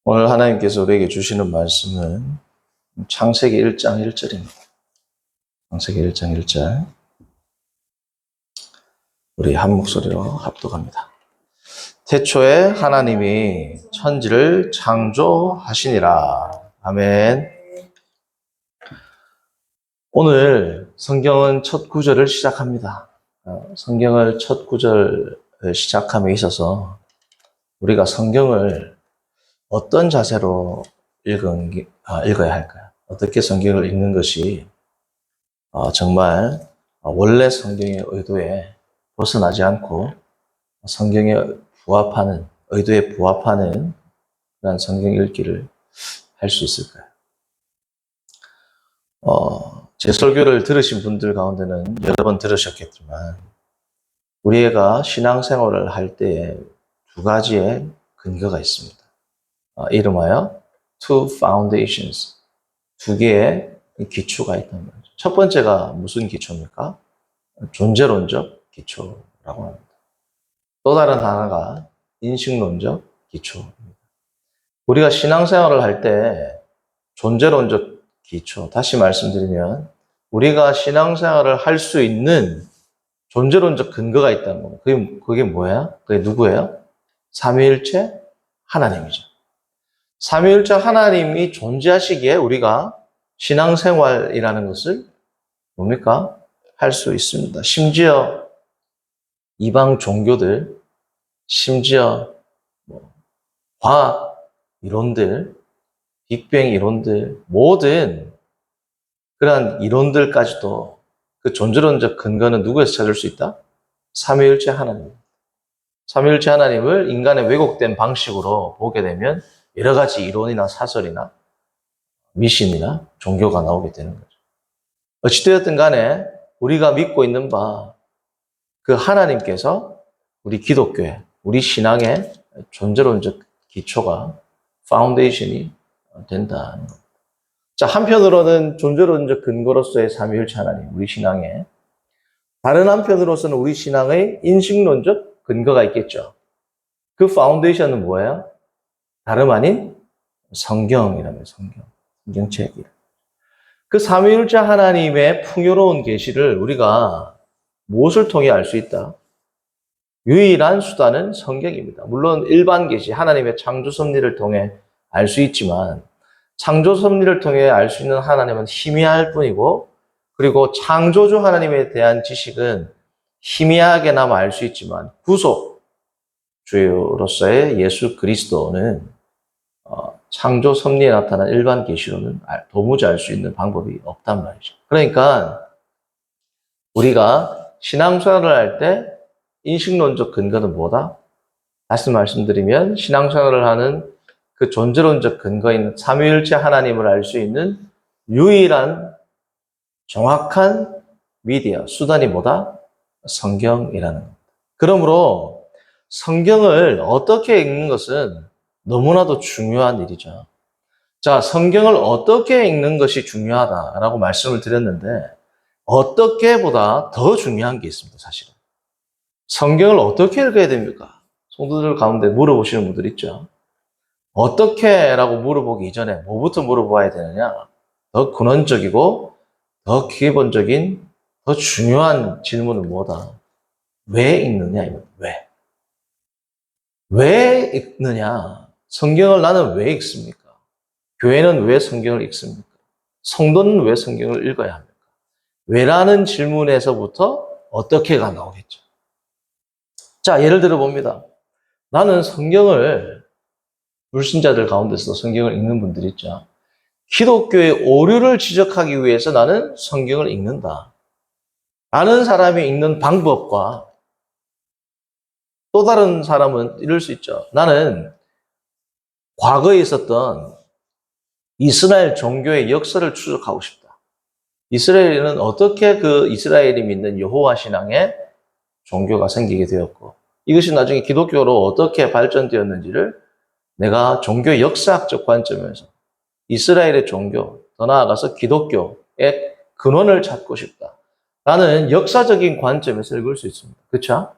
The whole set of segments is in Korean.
오늘 하나님께서 우리에게 주시는 말씀은 창세기 1장 1절입니다. 창세기 1장 1절. 우리 한 목소리로 합독합니다. 태초에 하나님이 천지를 창조하시니라. 아멘. 오늘 성경은 첫 구절을 시작합니다. 성경을 첫 구절 시작함에 있어서 우리가 성경을 어떤 자세로 읽어야 할까요? 어떻게 성경을 읽는 것이 정말 원래 성경의 의도에 벗어나지 않고 성경에 부합하는, 의도에 부합하는 그런 성경 읽기를 할 수 있을까요? 제 설교를 들으신 분들 가운데는 여러 번 들으셨겠지만 우리가 신앙생활을 할 때에 두 가지의 근거가 있습니다. 이름하여 two foundations, 두 개의 기초가 있다는 거죠. 첫 번째가 무슨 기초입니까? 존재론적 기초라고 합니다. 또 다른 하나가 인식론적 기초입니다. 우리가 신앙생활을 할 때 존재론적 기초, 다시 말씀드리면 우리가 신앙생활을 할 수 있는 존재론적 근거가 있다는 겁니다. 그게 뭐야? 그게 누구예요? 삼위일체 하나님이죠. 삼위일체 하나님이 존재하시기에 우리가 신앙생활이라는 것을 뭡니까? 할 수 있습니다. 심지어 이방 종교들, 심지어 과학 이론들, 빅뱅 이론들, 모든 그러한 이론들까지도 그 존재론적 근거는 누구에서 찾을 수 있다? 삼위일체 하나님. 삼위일체 하나님을 인간의 왜곡된 방식으로 보게 되면 여러 가지 이론이나 사설이나 미신이나 종교가 나오게 되는 거죠. 어찌되었든 간에 우리가 믿고 있는 바 그 하나님께서 우리 기독교에, 우리 신앙의 존재론적 기초가, 파운데이션이 된다는 겁니다. 자, 한편으로는 존재론적 근거로서의 삼위일체 하나님, 우리 신앙에, 다른 한편으로서는 우리 신앙의 인식론적 근거가 있겠죠. 그 파운데이션은 뭐예요? 다름 아닌 성경이라면 성경책이라. 그 삼위일체 하나님의 풍요로운 계시를 우리가 무엇을 통해 알 수 있다? 유일한 수단은 성경입니다. 물론 일반 계시, 하나님의 창조 섭리를 통해 알 수 있지만 창조 섭리를 통해 알 수 있는 하나님은 희미할 뿐이고, 그리고 창조주 하나님에 대한 지식은 희미하게나마 알 수 있지만 구속주로서의 예수 그리스도는 창조 섭리에 나타난 일반 계시로는 도무지 알 수 있는 방법이 없단 말이죠. 그러니까 우리가 신앙생활을 할 때 인식론적 근거는 뭐다? 다시 말씀드리면 신앙생활을 하는 그 존재론적 근거인 삼위일체 하나님을 알 수 있는 유일한 정확한 미디어, 수단이 뭐다? 성경이라는 겁니다. 그러므로 성경을 어떻게 읽는 것은 너무나도 중요한 일이죠. 자, 성경을 어떻게 읽는 것이 중요하다라고 말씀을 드렸는데 어떻게보다 더 중요한 게 있습니다, 사실은. 성경을 어떻게 읽어야 됩니까? 성도들 가운데 물어보시는 분들 있죠. 어떻게라고 물어보기 이전에 뭐부터 물어봐야 되느냐? 더 근원적이고 더 기본적인 더 중요한 질문은 뭐다? 왜 읽느냐? 왜? 왜 읽느냐? 성경을 나는 왜 읽습니까? 교회는 왜 성경을 읽습니까? 성도는 왜 성경을 읽어야 합니까? 왜라는 질문에서부터 어떻게가 나오겠죠. 자, 예를 들어 봅니다. 나는 성경을, 불신자들 가운데서 성경을 읽는 분들 있죠. 기독교의 오류를 지적하기 위해서 나는 성경을 읽는다. 아는 사람이 읽는 방법과 또 다른 사람은 이럴 수 있죠. 나는 과거에 있었던 이스라엘 종교의 역사를 추적하고 싶다. 이스라엘은 어떻게 그 이스라엘이 믿는 여호와 신앙의 종교가 생기게 되었고 이것이 나중에 기독교로 어떻게 발전되었는지를 내가 종교 역사학적 관점에서 이스라엘의 종교, 더 나아가서 기독교의 근원을 찾고 싶다. 라는 역사적인 관점에서 읽을 수 있습니다. 그렇죠?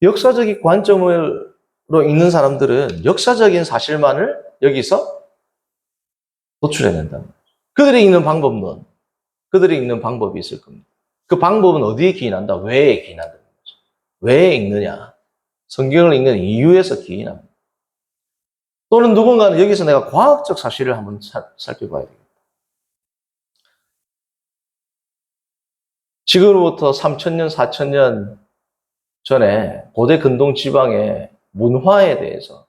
역사적인 관점으로 읽는 사람들은 역사적인 사실만을 여기서 도출해낸단 말이죠. 그들이 읽는 방법론, 그들이 읽는 방법이 있을 겁니다. 그 방법은 어디에 기인한다? 왜에 기인한다는 거죠. 왜 읽느냐? 성경을 읽는 이유에서 기인합니다. 또는 누군가는 여기서 내가 과학적 사실을 한번 살펴봐야 되겠다. 지금으로부터 3,000년, 4,000년 전에 고대 근동 지방의 문화에 대해서,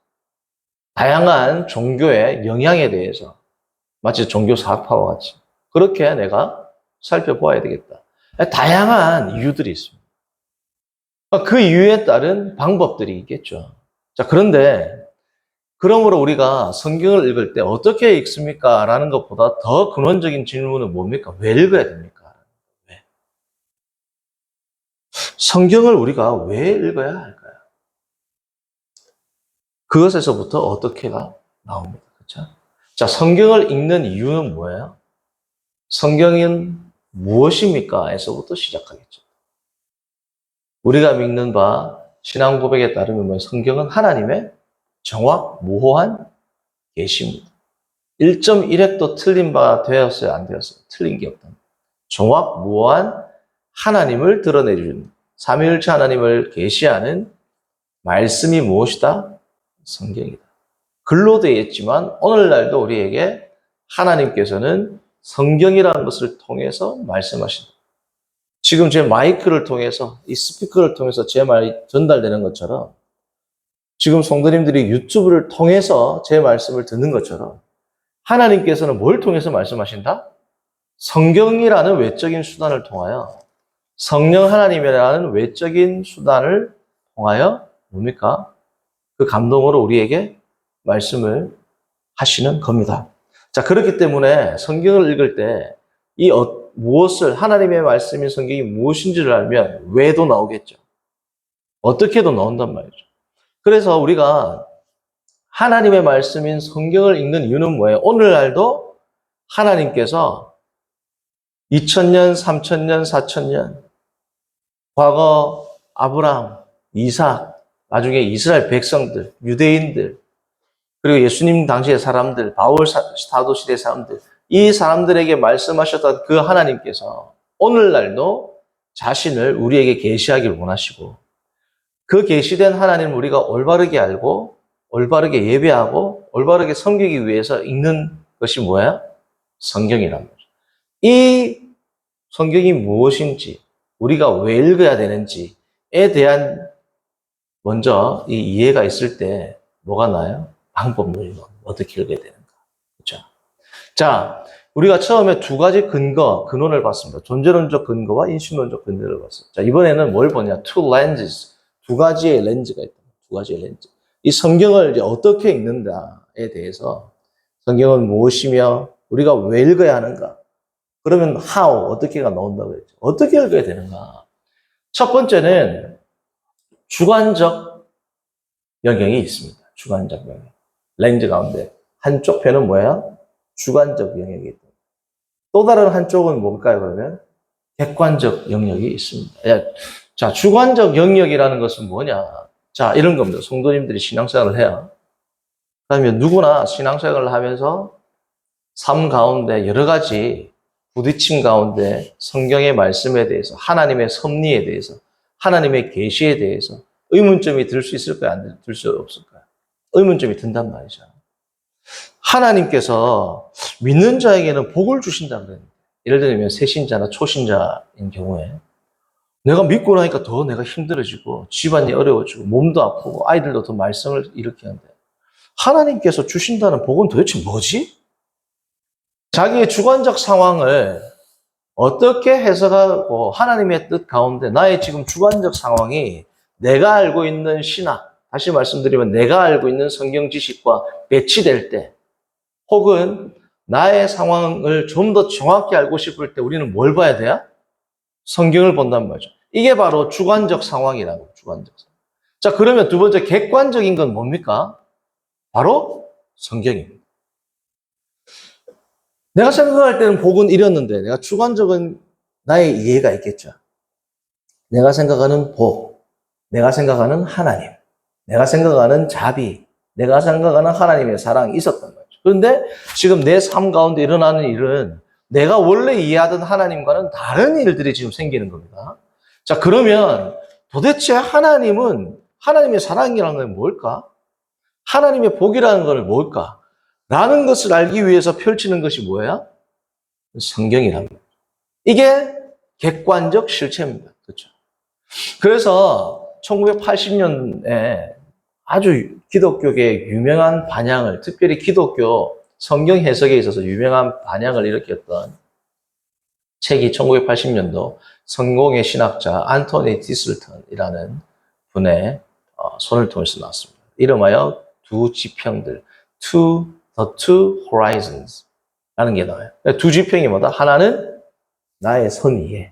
다양한 종교의 영향에 대해서, 마치 종교 사학파와 같이 그렇게 내가 살펴보아야 되겠다. 다양한 이유들이 있습니다. 그 이유에 따른 방법들이 있겠죠. 자, 그런데 그러므로 우리가 성경을 읽을 때 어떻게 읽습니까? 라는 것보다 더 근원적인 질문은 뭡니까? 왜 읽어야 됩니까? 왜? 성경을 우리가 왜 읽어야 할까요? 그것에서부터 어떻게가 나옵니다. 그렇죠? 자, 성경을 읽는 이유는 뭐예요? 성경은 무엇입니까? 에서부터 시작하겠죠. 우리가 믿는 바 신앙 고백에 따르면 성경은 하나님의 정확 무호한 계시입니다. 1.1획도 틀린 바 되었어요? 안 되었어요? 틀린 게 없다. 정확 무호한 하나님을 드러내주는 삼위일체 하나님을 계시하는 말씀이 무엇이다? 성경이다. 글로 되어 있지만 오늘날도 우리에게 하나님께서는 성경이라는 것을 통해서 말씀하신다. 지금 제 마이크를 통해서, 이 스피커를 통해서 제 말이 전달되는 것처럼, 지금 성도님들이 유튜브를 통해서 제 말씀을 듣는 것처럼 하나님께서는 뭘 통해서 말씀하신다? 성경이라는 외적인 수단을 통하여, 성령 하나님이라는 외적인 수단을 통하여 뭡니까? 그 감동으로 우리에게 말씀을 하시는 겁니다. 자, 그렇기 때문에 성경을 읽을 때 이 무엇을, 하나님의 말씀인 성경이 무엇인지를 알면 왜도 나오겠죠. 어떻게도 나온단 말이죠. 그래서 우리가 하나님의 말씀인 성경을 읽는 이유는 뭐예요? 오늘날도 하나님께서 2000년, 3000년, 4000년, 과거 아브라함, 이삭, 나중에 이스라엘 백성들, 유대인들, 그리고 예수님 당시의 사람들, 바울 사도 시대 사람들, 이 사람들에게 말씀하셨던 그 하나님께서 오늘날도 자신을 우리에게 계시하길 원하시고, 그 계시된 하나님을 우리가 올바르게 알고 올바르게 예배하고 올바르게 섬기기 위해서 읽는 것이 뭐야? 성경이란 말이죠. 이 성경이 무엇인지, 우리가 왜 읽어야 되는지에 대한 먼저 이 이해가 있을 때 뭐가 나요? 방법론이 어떻게 읽어야 되는가. 그렇죠? 자, 우리가 처음에 두 가지 근원을 봤습니다. 존재론적 근거와 인신론적 근거를 봤어요. 자, 이번에는 뭘 보냐? Two lenses. 두 가지의 렌즈가 있다. 두 가지의 렌즈. 이 성경을 이제 어떻게 읽는다에 대해서, 성경은 무엇이며 우리가 왜 읽어야 하는가? 그러면 how, 어떻게가 나온다고 했죠. 어떻게 읽어야 되는가? 첫 번째는 주관적 영역이 있습니다. 주관적 영역. 렌즈 가운데 한쪽 편은 뭐예요? 주관적 영역이 있다. 또 다른 한쪽은 뭘까요? 그러면 객관적 영역이 있습니다. 자, 주관적 영역이라는 것은 뭐냐? 자, 이런 겁니다. 성도님들이 신앙생활을 해야, 그러면 누구나 신앙생활을 하면서 삶 가운데 여러 가지 부딪힘 가운데 성경의 말씀에 대해서, 하나님의 섭리에 대해서, 하나님의 계시에 대해서 의문점이 들 수 있을까요? 안 들 수 없을까요? 의문점이 든단 말이죠. 하나님께서 믿는 자에게는 복을 주신다 그랬는데, 예를 들면 새신자나 초신자인 경우에 내가 믿고 나니까 더 내가 힘들어지고 집안이 어려워지고 몸도 아프고 아이들도 더 말썽을 일으키는데, 하나님께서 주신다는 복은 도대체 뭐지? 자기의 주관적 상황을 어떻게 해석하고 하나님의 뜻 가운데 나의 지금 주관적 상황이 내가 알고 있는 신학, 다시 말씀드리면 내가 알고 있는 성경 지식과 배치될 때, 혹은 나의 상황을 좀 더 정확히 알고 싶을 때 우리는 뭘 봐야 돼요? 성경을 본단 말이죠. 이게 바로 주관적 상황이라고, 주관적 상황. 자, 그러면 두 번째 객관적인 건 뭡니까? 바로 성경입니다. 내가 생각할 때는 복은 이랬는데, 내가 주관적인 나의 이해가 있겠죠. 내가 생각하는 복, 내가 생각하는 하나님, 내가 생각하는 자비, 내가 생각하는 하나님의 사랑이 있었단 말이죠. 그런데 지금 내 삶 가운데 일어나는 일은 내가 원래 이해하던 하나님과는 다른 일들이 지금 생기는 겁니다. 자, 그러면 도대체 하나님의 사랑이라는 건 뭘까? 하나님의 복이라는 건 뭘까? 라는 것을 알기 위해서 펼치는 것이 뭐예요? 성경이랍니다. 이게 객관적 실체입니다. 그렇죠? 그래서 1980년에 아주 기독교계의 유명한 반향을, 특별히 기독교 성경 해석에 있어서 유명한 반향을 일으켰던 책이 1980년도 성공의 신학자 안토니 디슬턴이라는 분의 손을 통해서 나왔습니다. 이름하여 두 지평들, the two horizons 라는 게 나와요. 두 지평이 뭐다? 하나는 나의 선의에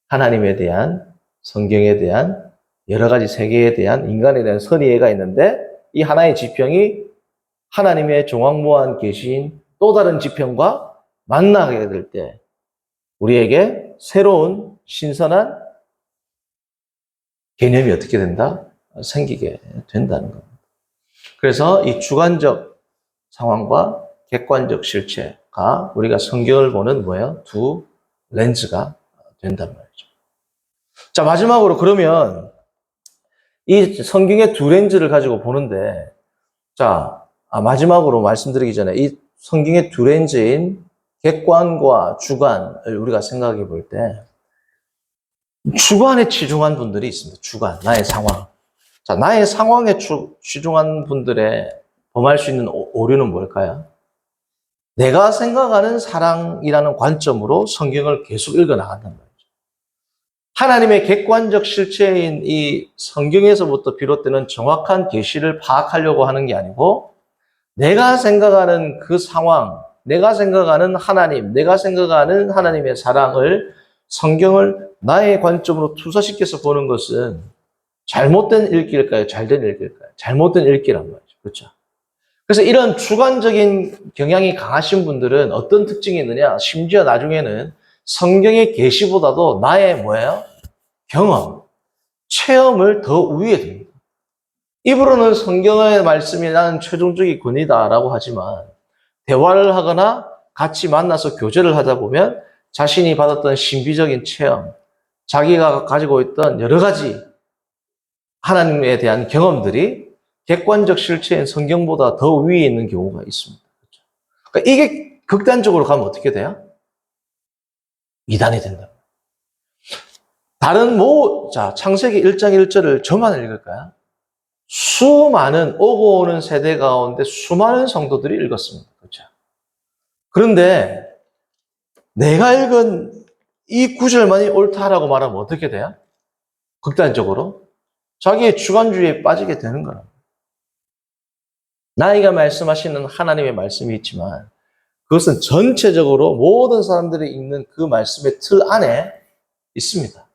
하나님에 대한, 성경에 대한, 여러 가지 세계에 대한, 인간에 대한 선의가 있는데, 이 하나의 지평이 하나님의 종황무한 계신 또 다른 지평과 만나게 될 때 우리에게 새로운 신선한 개념이 어떻게 된다? 생기게 된다는 겁니다. 그래서 이 주관적 상황과 객관적 실체가 우리가 성경을 보는 뭐예요? 두 렌즈가 된단 말이죠. 자, 마지막으로 그러면 이 성경의 두 렌즈를 가지고 보는데, 자, 마지막으로 말씀드리기 전에 이 성경의 두 렌즈인 객관과 주관을 우리가 생각해 볼 때, 주관에 치중한 분들이 있습니다. 주관, 나의 상황. 자, 나의 상황에 치중한 분들의 범할 수 있는 오류는 뭘까요? 내가 생각하는 사랑이라는 관점으로 성경을 계속 읽어 나간단 말이죠. 하나님의 객관적 실체인 이 성경에서부터 비롯되는 정확한 계시를 파악하려고 하는 게 아니고 내가 생각하는 그 상황, 내가 생각하는 하나님, 내가 생각하는 하나님의 사랑을 성경을 나의 관점으로 투사시켜서 보는 것은 잘못된 읽기일까요? 잘된 읽기일까요? 잘못된 읽기란 말이죠. 그렇죠? 그래서 이런 주관적인 경향이 강하신 분들은 어떤 특징이 있느냐? 심지어 나중에는 성경의 계시보다도 나의 뭐예요? 경험, 체험을 더 우위에 둡니다. 입으로는 성경의 말씀이 나는 최종적인 권위다라고 하지만 대화를 하거나 같이 만나서 교제를 하다 보면 자신이 받았던 신비적인 체험, 자기가 가지고 있던 여러 가지 하나님에 대한 경험들이 객관적 실체인 성경보다 더 위에 있는 경우가 있습니다. 그러니까 이게 극단적으로 가면 어떻게 돼요? 이단이 된다. 자, 창세기 1장 1절을 저만 읽을까요? 수많은 오고 오는 세대 가운데 수많은 성도들이 읽었습니다. 그렇죠? 그런데 내가 읽은 이 구절만이 옳다라고 말하면 어떻게 돼요? 극단적으로 자기의 주관주의에 빠지게 되는 거라. 나이가 말씀하시는 하나님의 말씀이 있지만 그것은 전체적으로 모든 사람들이 읽는 그 말씀의 틀 안에 있습니다.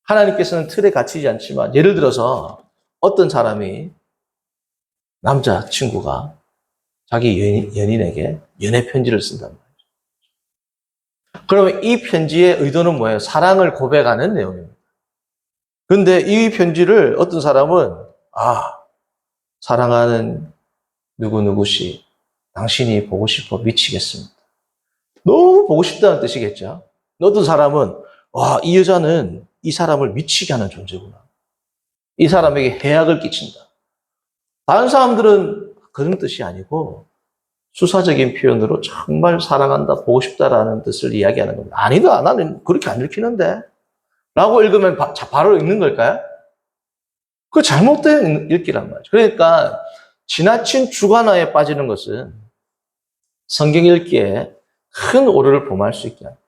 하나님께서는 틀에 갇히지 않지만 예를 들어서 어떤 사람이 남자친구가 자기 연인에게 연애 편지를 쓴단 말이죠. 그러면 이 편지의 의도는 뭐예요? 사랑을 고백하는 내용입니다. 그런데 이 편지를 어떤 사람은 사랑하는 누구누구씨 당신이 보고 싶어 미치겠습니다. 너무 보고 싶다는 뜻이겠죠. 어떤 사람은 이 여자는 이 사람을 미치게 하는 존재구나. 이 사람에게 해악을 끼친다. 다른 사람들은 그런 뜻이 아니고 수사적인 표현으로 정말 사랑한다, 보고 싶다라는 뜻을 이야기하는 겁니다. 아니다, 나는 그렇게 안 읽히는데 라고 읽으면 바로 읽는 걸까요? 그 잘못된 읽기란 말이죠. 그러니까 지나친 주관화에 빠지는 것은 성경 읽기에 큰 오류를 범할 수 있게 합니다.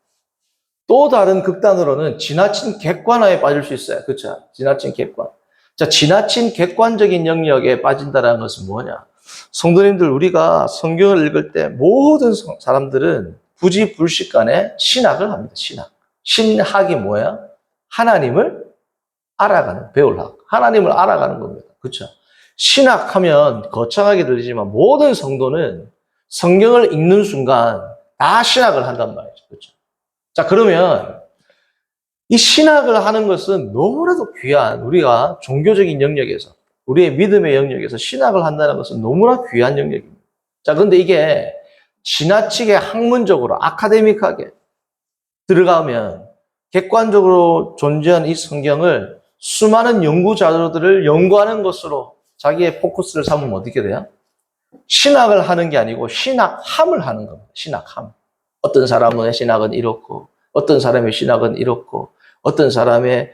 또 다른 극단으로는 지나친 객관화에 빠질 수 있어요. 그렇죠? 지나친 객관. 자, 지나친 객관적인 영역에 빠진다는 것은 뭐냐? 성도님들, 우리가 성경을 읽을 때 모든 사람들은 부지불식간에 신학을 합니다. 신학. 신학이 뭐야? 하나님을 알아가는, 배울 학. 하나님을 알아가는 겁니다. 그렇죠? 신학하면 거창하게 들리지만 모든 성도는 성경을 읽는 순간 다 신학을 한단 말이죠. 그렇죠? 자, 그러면 이 신학을 하는 것은 너무나도 귀한 우리가 종교적인 영역에서 우리의 믿음의 영역에서 신학을 한다는 것은 너무나 귀한 영역입니다. 자, 그런데 이게 지나치게 학문적으로 아카데믹하게 들어가면 객관적으로 존재한 이 성경을 수많은 연구 자료들을 연구하는 것으로 자기의 포커스를 삼으면 어떻게 돼요? 신학을 하는 게 아니고 신학함을 하는 겁니다. 신학함. 어떤 사람의 신학은 이렇고, 어떤 사람의 신학은 이렇고, 어떤 사람의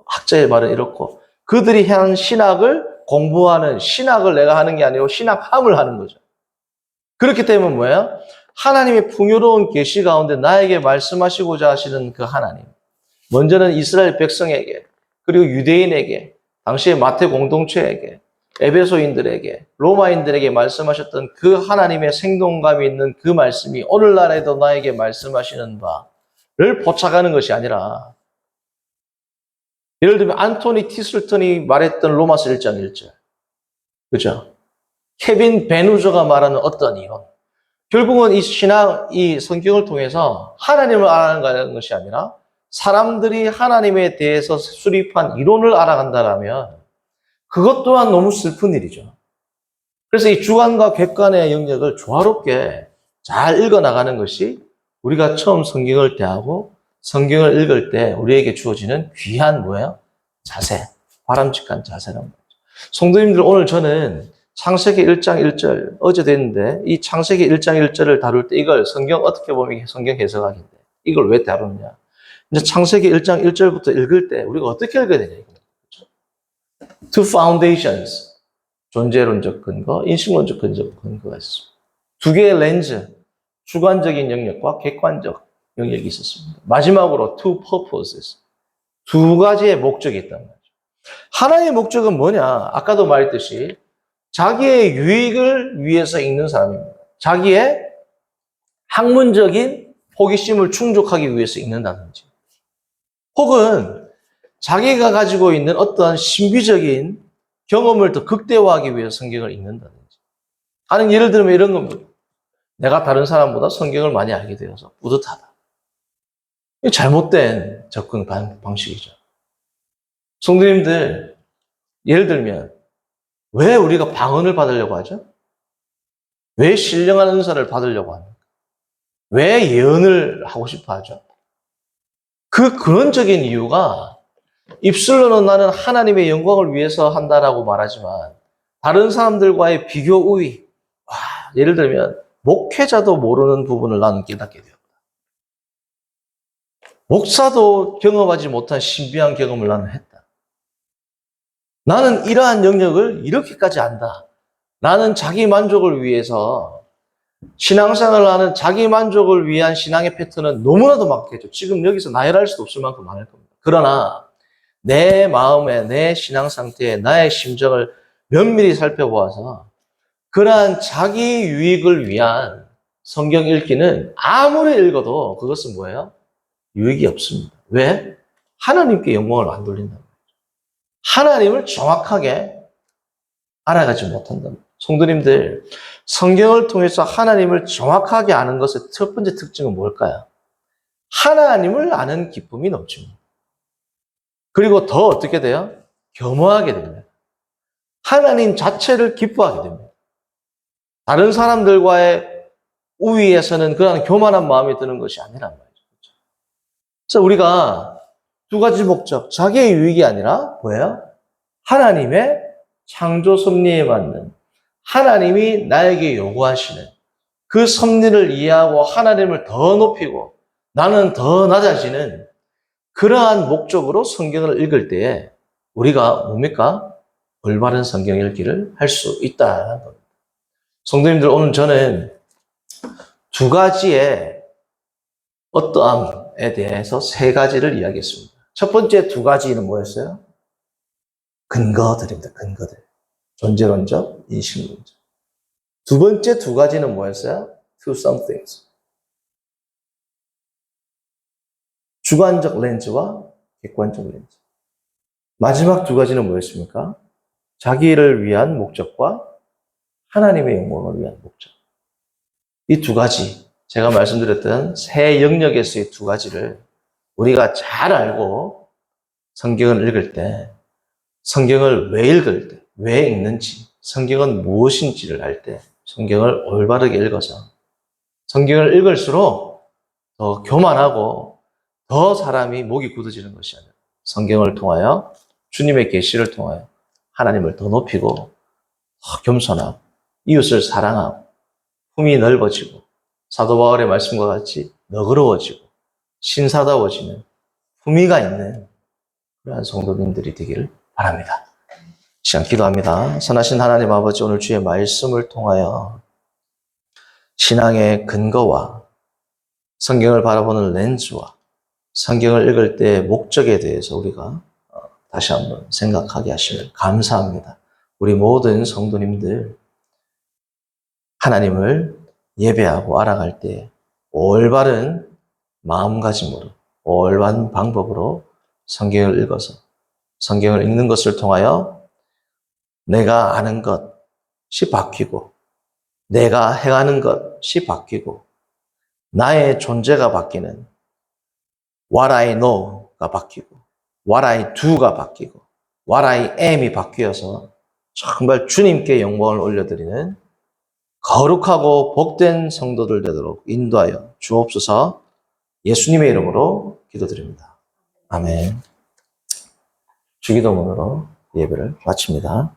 학자의 말은 이렇고, 그들이 한 신학을 공부하는 신학을 내가 하는 게 아니고 신학함을 하는 거죠. 그렇기 때문에 뭐예요? 하나님의 풍요로운 계시 가운데 나에게 말씀하시고자 하시는 그 하나님. 먼저는 이스라엘 백성에게, 그리고 유대인에게, 당시의 마태 공동체에게, 에베소인들에게, 로마인들에게 말씀하셨던 그 하나님의 생동감이 있는 그 말씀이 오늘날에도 나에게 말씀하시는 바를 포착하는 것이 아니라, 예를 들면 안토니 티슬턴이 말했던 로마서 1장 1절. 그죠? 케빈 베누저가 말하는 어떤 이론. 결국은 이 성경을 통해서 하나님을 알아가는 것이 아니라 사람들이 하나님에 대해서 수립한 이론을 알아간다면 그것 또한 너무 슬픈 일이죠. 그래서 이 주관과 객관의 영역을 조화롭게 잘 읽어나가는 것이 우리가 처음 성경을 대하고 성경을 읽을 때 우리에게 주어지는 귀한 뭐예요? 자세, 바람직한 자세란 말이죠. 성도님들, 오늘 저는 창세기 1장 1절, 어제 됐는데 이 창세기 1장 1절을 다룰 때 이걸 성경 어떻게 보면 성경 해석학인데 이걸 왜 다루느냐. 이제 창세기 1장 1절부터 읽을 때 우리가 어떻게 읽어야 되냐. Two foundations. 존재론적 근거, 인식론적 근거가 있습니다. 두 개의 렌즈, 주관적인 영역과 객관적 영역이 있었습니다. 마지막으로 two purposes. 두 가지의 목적이 있다는 거죠. 하나의 목적은 뭐냐? 아까도 말했듯이 자기의 유익을 위해서 읽는 사람입니다. 자기의 학문적인 호기심을 충족하기 위해서 읽는다든지, 혹은 자기가 가지고 있는 어떤 신비적인 경험을 더 극대화하기 위해서 성경을 읽는다든지. 하는 예를 들면 이런 겁니다. 내가 다른 사람보다 성경을 많이 알게 되어서 뿌듯하다. 이게 잘못된 접근 방식이죠. 성도님들, 예를 들면 왜 우리가 방언을 받으려고 하죠? 왜 신령한 은사를 받으려고 합니까? 왜 예언을 하고 싶어 하죠? 그 근원적인 이유가 입술로는 나는 하나님의 영광을 위해서 한다라고 말하지만 다른 사람들과의 비교 우위, 예를 들면 목회자도 모르는 부분을 나는 깨닫게 되었다. 목사도 경험하지 못한 신비한 경험을 나는 했다. 나는 이러한 영역을 이렇게까지 안다. 나는 자기 만족을 위해서 신앙생활을 하는 자기 만족을 위한 신앙의 패턴은 너무나도 많겠죠. 지금 여기서 나열할 수도 없을 만큼 많을 겁니다. 그러나 내 마음에, 내 신앙 상태에 나의 심정을 면밀히 살펴보아서 그러한 자기 유익을 위한 성경 읽기는 아무리 읽어도 그것은 뭐예요? 유익이 없습니다. 왜? 하나님께 영광을 안 돌린다. 하나님을 정확하게 알아가지 못한다. 성도님들, 성경을 통해서 하나님을 정확하게 아는 것의 첫 번째 특징은 뭘까요? 하나님을 아는 기쁨이 넘칩니다. 그리고 더 어떻게 돼요? 겸허하게 됩니다. 하나님 자체를 기뻐하게 됩니다. 다른 사람들과의 우위에서는 그런 교만한 마음이 드는 것이 아니란 말이죠. 그래서 우리가 두 가지 목적, 자기의 유익이 아니라 뭐예요? 하나님의 창조 섭리에 맞는, 하나님이 나에게 요구하시는 그 섭리를 이해하고 하나님을 더 높이고 나는 더 낮아지는 그러한 목적으로 성경을 읽을 때에 우리가 뭡니까? 올바른 성경 읽기를 할 수 있다는 겁니다. 성도님들, 오늘 저는 두 가지의 어떠함에 대해서 세 가지를 이야기했습니다. 첫 번째 두 가지는 뭐였어요? 근거들입니다. 근거들. 존재론적, 인식론적. 두 번째 두 가지는 뭐였어요? To some things. 주관적 렌즈와 객관적 렌즈. 마지막 두 가지는 뭐였습니까? 자기를 위한 목적과 하나님의 영광을 위한 목적. 이 두 가지, 제가 말씀드렸던 세 영역에서의 두 가지를 우리가 잘 알고 성경을 읽을 때 성경을 왜 읽을 때, 왜 읽는지, 성경은 무엇인지를 알 때, 성경을 올바르게 읽어서 성경을 읽을수록 더 교만하고 더 사람이 목이 굳어지는 것이 아니라 성경을 통하여 주님의 계시를 통하여 하나님을 더 높이고 더 겸손하고 이웃을 사랑하고 품이 넓어지고 사도 바울의 말씀과 같이 너그러워지고 신사다워지는 품위가 있는 그러한 성도님들이 되기를 바랍니다. 시간 기도합니다. 선하신 하나님 아버지, 오늘 주의 말씀을 통하여 신앙의 근거와 성경을 바라보는 렌즈와 성경을 읽을 때의 목적에 대해서 우리가 다시 한번 생각하게 하시면 감사합니다. 우리 모든 성도님들 하나님을 예배하고 알아갈 때 올바른 마음가짐으로 올바른 방법으로 성경을 읽어서 성경을 읽는 것을 통하여 내가 아는 것이 바뀌고 내가 행하는 것이 바뀌고 나의 존재가 바뀌는 What I know가 바뀌고 What I do가 바뀌고 What I am이 바뀌어서 정말 주님께 영광을 올려드리는 거룩하고 복된 성도들 되도록 인도하여 주옵소서. 예수님의 이름으로 기도드립니다. 아멘. 주기도문으로 예배를 마칩니다.